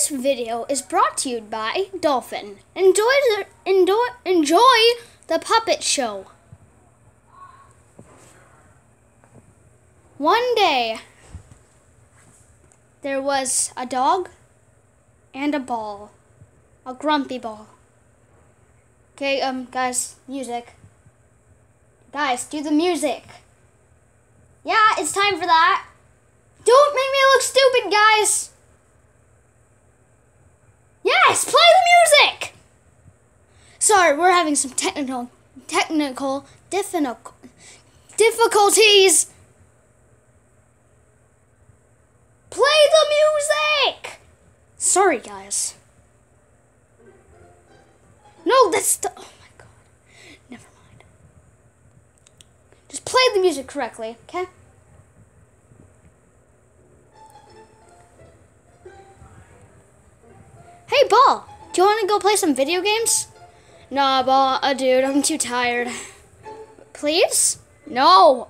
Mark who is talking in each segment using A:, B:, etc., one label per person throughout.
A: video is brought to you by Dolphin. Enjoy the puppet show. One day, there was a dog and a ball. A grumpy ball. Okay, guys, music. Guys, do the music. Yeah, it's time for that. Don't make me look stupid, guys. Yes, play the music. Sorry, we're having some technical difficulties. Play the music. Sorry, guys. No, that's the... Oh, my God. Never mind. Just play the music correctly, okay? Hey, Ball. Do you want to go play some video games? Nah, Ball. Dude, I'm too tired. Please? No.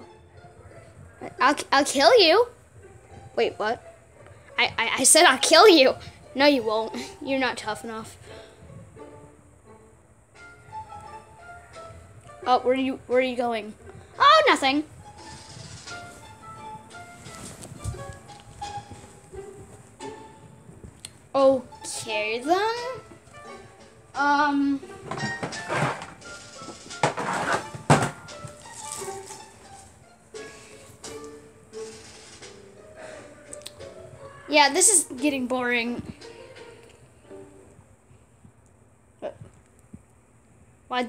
A: I'll kill you. Wait, what? I said I'll kill you. No, you won't. You're not tough enough. Oh, where are you going? Oh, nothing. Okay then. Yeah, this is getting boring. Why?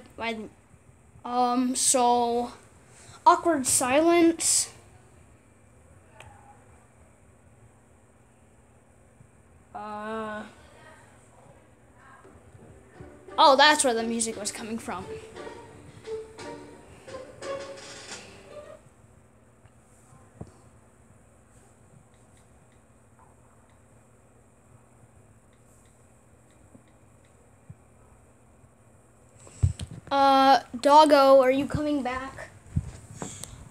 A: So awkward silence. Oh, that's where the music was coming from. Doggo, are you coming back?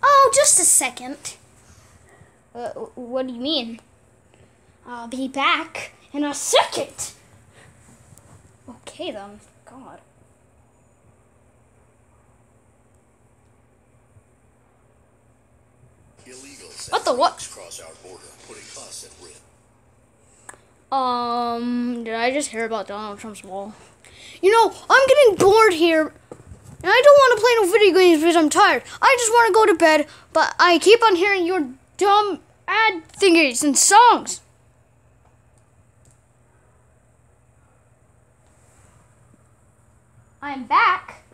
A: Oh, just a second. What do you mean? I'll be back in a second. Okay then. God. What the what? Cross our border, putting us at risk. Did I just hear about Donald Trump's wall? You know, I'm getting bored here. And I don't want to play no video games because I'm tired. I just want to go to bed, but I keep on hearing your dumb ad thingies and songs. I'm back.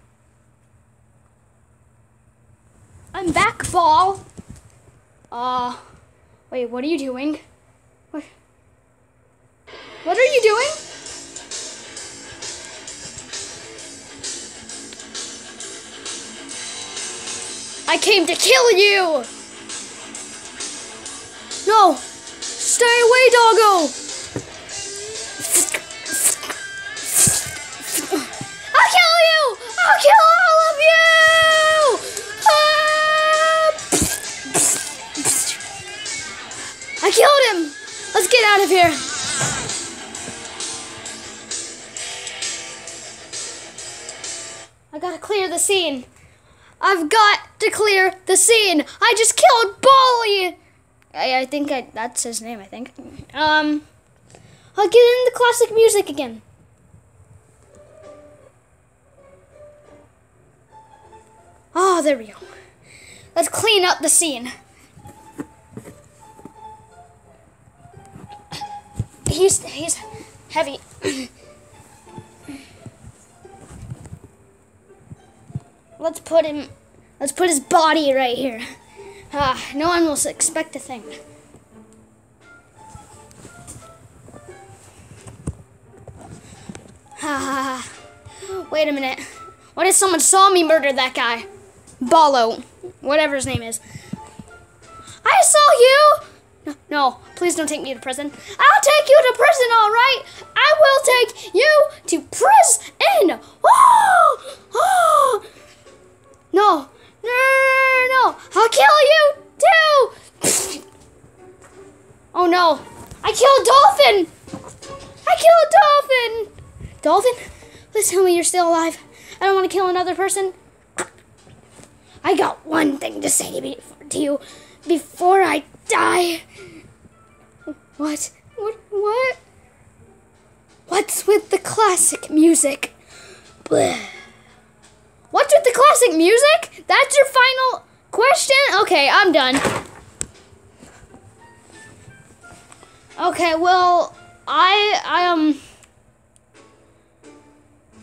A: I'm back, Ball. Wait, what are you doing? What are you doing? I came to kill you! No! Stay away, doggo! I'll kill you! I'll kill all of you! I killed him! Let's get out of here! I gotta clear the scene. I've got to clear the scene. I just killed Bolly. I think that's his name, I think. I'll get in the classic music again. Oh, there we go. Let's clean up the scene. He's heavy. Let's put his body right here. No one will expect a thing. Wait a minute. What if someone saw me murder that guy? Ballo, whatever his name is. I saw you! No, please don't take me to prison. I'll take you to prison, all right? I will take you to prison! Oh! No. I'll kill you too! Oh no, I killed Dolphin! I Dolphin, please tell me you're still alive. I don't want to kill another person. I got one thing to say to you before I die. What? What? What's with the classic music? Bleh. What's with the classic music? That's your final question? Okay, I'm done. Okay, well,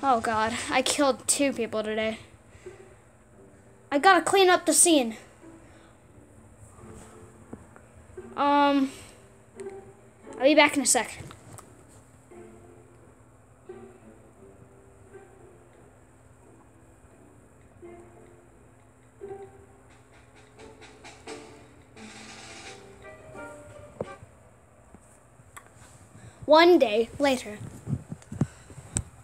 A: oh God, I killed 2 people today. I gotta clean up the scene. I'll be back in a sec. One day later.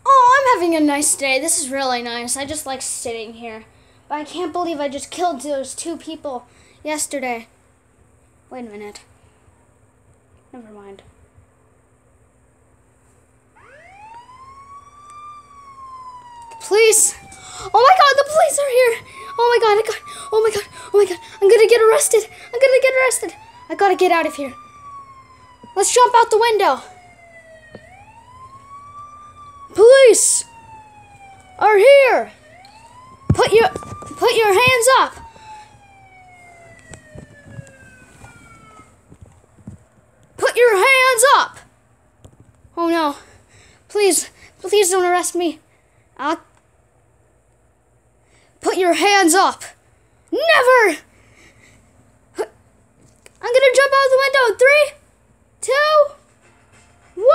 A: Oh, I'm having a nice day. This is really nice. I just like sitting here. But I can't believe I just killed those 2 people yesterday. Wait a minute. Never mind. The police! Oh my God, the police are here! Oh my God, oh my God, oh my God. I'm gonna get arrested. I'm gonna get arrested. I gotta get out of here. Let's jump out the window. Police are here. Put your hands up. Put your hands up. Oh no. Please don't arrest me. Put your hands up. Never. I'm gonna jump out the window. 3, 2, 1.